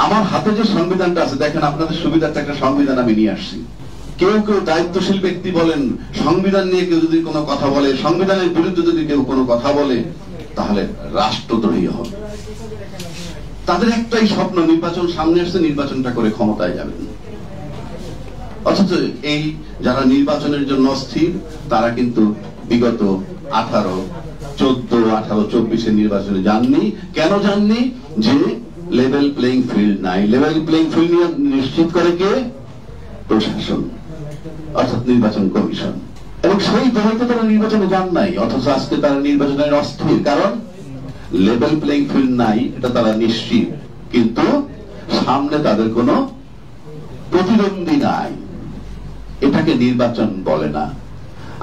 আমার হাতে যে সংবিধানটা আছে, দেখেন আপনাদের সুবিধার্থে একটা সংবিধান আমি নিয়ে আসছি। কেউ কেউ দায়িত্বশীল ব্যক্তি বলেন, সংবিধান নিয়ে কেউ যদি কোনো কথা বলে, সংবিধানের বিরুদ্ধে যদি কেউ কোনো কথা বলে, তাহলে রাষ্ট্রদ্রোহী হবে। তাদের একটাই স্বপ্ন, নির্বাচন সামনে আসছে, নির্বাচনটা করে ক্ষমতায় যাবেন। অথচ এই যারা নির্বাচনের জন্য অস্থির, তারা কিন্তু বিগত 18, 14, 18, 24 নির্বাচনে যাননি। কেন যাননি? যে লেভেল প্লেইং ফিল্ড নাই। লেভেল প্লেইং ফিল্ড নিশ্চিত করে কে? প্রশাসন, অর্থাৎ নির্বাচন কমিশন। এবং সেই ধরনের তারা নির্বাচনে যান নাই, অথচ আজকে তারা নির্বাচনের অস্থির। কারণ লেভেল প্লেইং ফিল্ড নাই, এটা তারা নিশ্চিত, কিন্তু সামনে তাদের কোনো প্রতিদ্বন্দ্বী নাই। এটাকে নির্বাচন বলে না।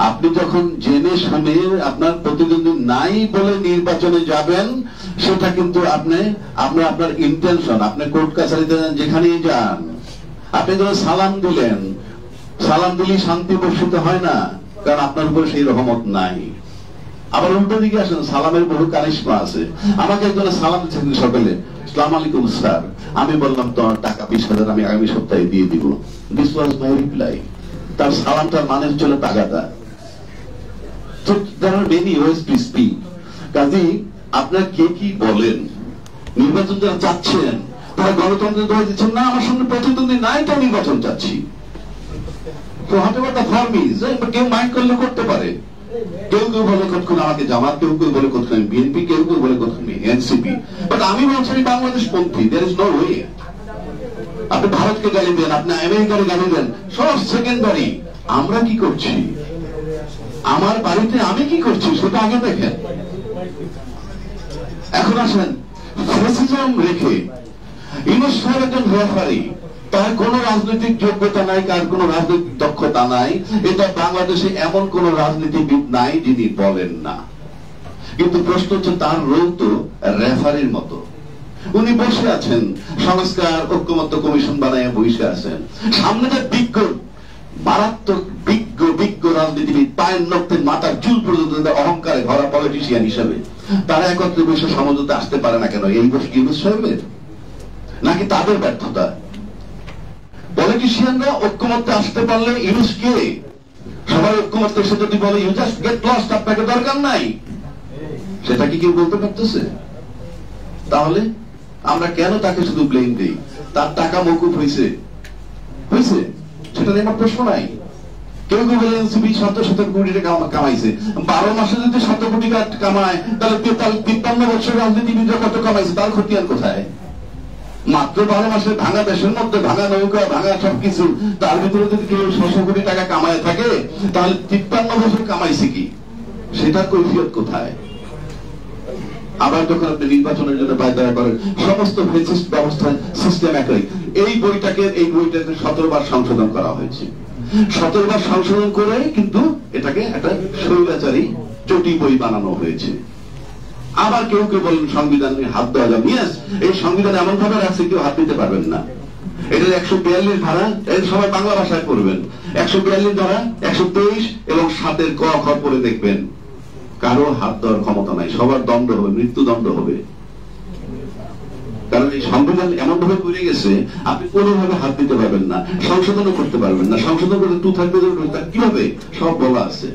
আপনি যখন জেনে শুনে আপনার প্রতিদ্বন্দ্বী নাই বলে নির্বাচনে যাবেন, সেটা কিন্তু আপনার ইন্টেনশন। আপনি কোর্ট কাছারিতে যেখানেই যান, আপনি যখন সালাম দিলেন, সালাম দিলেই শান্তি বর্ষিত হয় না, কারণ আপনার উপরে সেই রহমত নাই। আবার উল্টো দিকে আসেন, সালামের বহু কারিশমা আছে। আমাকে একজন সালাম দিচ্ছেন সকালে, আসসালামু আলাইকুম স্যার। আমি বললাম তোমার টাকা 20,000 আমি আগামী সপ্তাহে দিয়ে দিব। This was my reply. তার সালামটার মানে ছিল টাকাটা। তো there are many ways to speak. কাজেই আপনার কে কি বলেন, নির্বাচন যারা চাচ্ছেন তারা গণতন্ত্রের দোহাই দিচ্ছেন না, আমার সঙ্গে প্রতিদ্বন্দ্বী নাই তাই নির্বাচন চাচ্ছি। তো whatever the form is, কেউ মাইন্ড করলে করতে পারে। কেউ কেউ বলে কতক্ষণ আমাকে জামাত, কেউ কেউ বলে কতক্ষণ বিএনপি, কেউ কেউ বলে কতক্ষণ এনসিপি। বাট আমি বলছি আমি বাংলাদেশ পন্থী। there is no way। আপনি ভারতকে গালি দেন, আপনি আমেরিকার গালি দেন, সব সেকেন্ডারি। আমরা কি করছি, আমার বাড়িতে আমি কি করছি সেটা আগে দেখেন। এখন আসেন, ফ্যাসিজম রেখে ইউনূস সাহেব একজন রেফারি, তার কোন রাজনৈতিক যোগ্যতা নাই, কার কোন রাজনৈতিক দক্ষতা নাই। এটা বাংলাদেশে এমন কোন রাজনীতিবিদ নাই যিনি বলেন না। কিন্তু প্রশ্ন হচ্ছে, তার রোল তো রেফারির মতো। উনি বসে আছেন, সংস্কার ঐক্যমত্য কমিশন বানায় বসে আছেন। সামনে যে বিজ্ঞ, মারাত্মক বিজ্ঞ রাজনীতিবিদ, পায়ের নখতে মাথার চুল পর্যন্ত অহংকারে ভরা পলিটিশিয়ান হিসেবে, তারা একত্রে বসে সমঝোতা আসতে পারে না কেন? এই ইউনূস সাহেবের নাকি তাদের ব্যর্থতা? পলিটিশিয়ানরা ঐক্যমত্যে আসতে পারলে ইউনূস কে? সবাই ঐক্যমত্যে এসে যদি বলে ইউ জাস্ট গেট লস্ট, আপনাকে দরকার নাই, সেটা কি কেউ বলতে পারতেছে? তাহলে আমরা কেন তাকে শুধু ব্লেম দিই? তার টাকা মওকুফ হয়েছে, সেটা নিয়ে আমার প্রশ্ন নাই। কেউ কেউ বলে এনসিপি 700 কোটি টাকা কামাইছে। 12 মাসে যদি 7 কোটি টাকা কামায়, তাহলে 53 বছর রাজনীতিবিদরা কত কামাইছে? তার খতিয়ান কোথায়? মাত্র 12 মাসে ভাঙা দেশের মধ্যে, ভাঙা নৌকা, ভাঙা সবকিছু, তার ভিতরে যদি কেউ 600 কোটি টাকা কামায় থাকে, তাহলে 53 বছর কামাইছে কি? সেটার কৈফিয়ত কোথায়? আবার যখন আপনি নির্বাচনের জন্য বায়দারা করেন, সমস্ত ফেসিস্ট ব্যবস্থা সিস্টেম একই। এই বইটাকে 17 বার সংশোধন করা হয়েছে। 17 বার সংশোধন করে কিন্তু এটাকে একটা স্বৈরাচারী চটি বই বানানো হয়েছে। আবার কেউ কেউ বলেন সংবিধান নিয়ে হাত দেওয়া যাবে। ইয়েস, এই সংবিধান এমন ভাবে রাখছে কেউ হাত দিতে পারবেন না। এটার 142 ধারা, এর সবাই বাংলা ভাষায় পড়বেন। 142 ধারা, 123 এবং 7 ক খ পড়ে দেখবেন, কারো হাত দেওয়ার ক্ষমতা নাই, সবার দণ্ড হবে, মৃত্যুদণ্ড হবে। কারণ এই সংবিধান এমন ভাবে করে গেছে, আপনি কোনোভাবে হাত দিতে পারবেন না, সংশোধনও করতে পারবেন না। সংশোধন করতে 2/3 কিভাবে? সব বলা আছে।